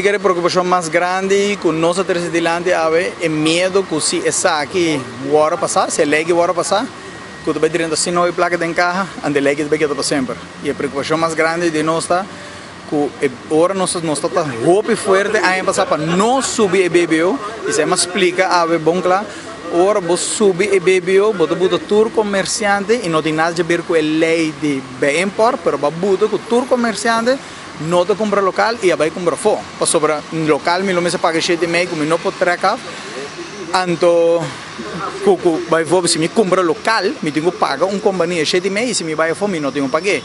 A preocupação mais grande com nós adelante é medo que se essa aqui o hora passar, se lei o hora passar, que tu vai direto assim não placa de carro, ande lei que vai quedar para sempre. E a preocupação mais grande de nós está que agora nós está roupa forte a passar para não subir o BBO, isso é mais explica a bom claro. Ora você subir o BBO, você bota tour comerciante e não tem nada a ver com a lei de import, mas você bota com tour comerciante não te compra local e vai comprar fora. Para sobre local, me lo me se paga 7,5 como não pode tracar. Então, vai for se me compra local, me tenho que pagar companhia 7,5 e se me vai fora, me não tenho que pagar.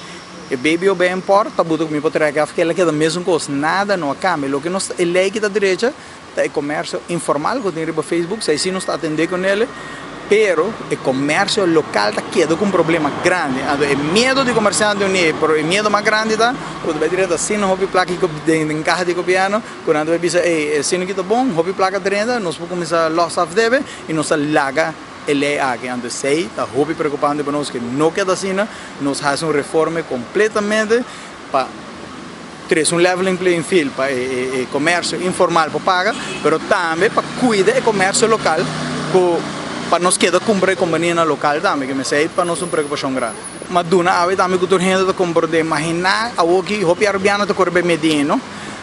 E baby ou bem importa, buto que me pode tragar, porque ela quer da mesma coisa, nada não cambia. O que nós é lei que da direita é comércio informal, que tem no Facebook, se assim não está atendendo com ele. Pero o comércio local está quedando com um problema grande. O medo de comerciante unir, pero o medo mais grande está, quando vai direto assim, não houve placa em carro de copiano, quando vai dizer, assim não está bom, houve placa direto, nós vamos começar a loss of debe e nós larga ele aqui. Então sei, está houve preocupante para nós que não queda assim, nós fazemos uma reforma completamente para ter um level playing field para o comércio informal para pagar, pero também para cuidar do comércio local, para nós queda comprar companhia na local também, que me sei para nós uma preocupação grande. Mas duna ave também que tu rende de comprar de imaginar a o que hopi arbiana to corbe medino,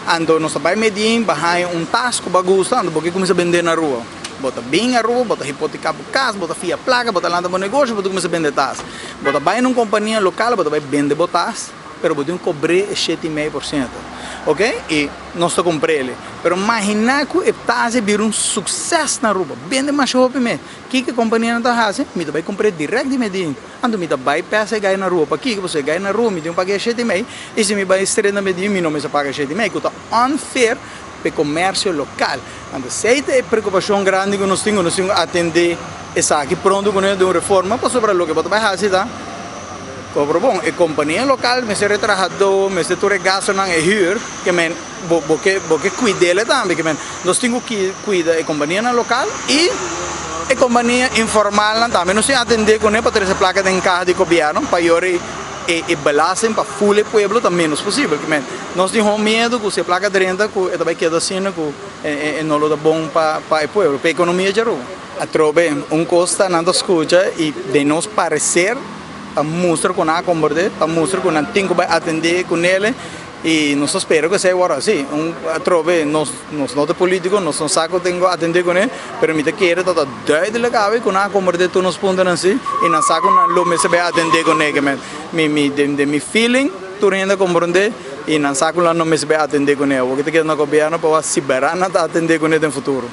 ando nós vai medir, bahai tasco bagusta, ando porque começa a vender na rua. Bota bem na rua, bota hipotecar por casa, bota fia placa, bota lá no negócio, bota começa a vender tas. Bota vai numa companhia local, bota vai vender botas, pero bota cobrar 7,5%. Ok? E nós estamos comprando ele. Mas imagina que o tase vira sucesso na rua. Vende mais roupa mesmo. O que a companhia não está fazendo? Me vai comprar direto de Medellín. Então, me vai peça e ganha na rua. Para que você ganha na rua, me tem que pagar 7,5. E se me vai estrear na Medellín, me não me paga 7,5. Que está unfair para o comércio local. Então, se é preocupação grande que nós temos que atender essa aqui pronto com uma reforma, para sobre o que você vai fazer, tá? Cobro bom, a companhia local, me se retrajador, me se tu gasto na hyr, que men, porque cuida dele também, que men, nós temos que cuidar a companhia local e a companhia informal também, nós temos que atender com ele para ter essa placa de carro de governo, para ir e balancem para full o pueblo também menos possível, que men, nós temos medo que se placa de renda, que também queda assim, que não é bom para o pueblo, para a economia de rua. A trobe, costa não escuta e de nos parecer para mostrar com a comodidade, para mostrar que não tem que atender com ele e nós esperamos que seja agora assim. Trove, nós não somos políticos, nós não sabemos que atender com ele, mas me quer estar doido legal com a comodidade que nós podemos assim e não sabemos que não me atender com ele. De mi feeling, tu ainda compreende e não sabemos que não me atender com ele. O que te quer no governo para se berar atender com ele no futuro.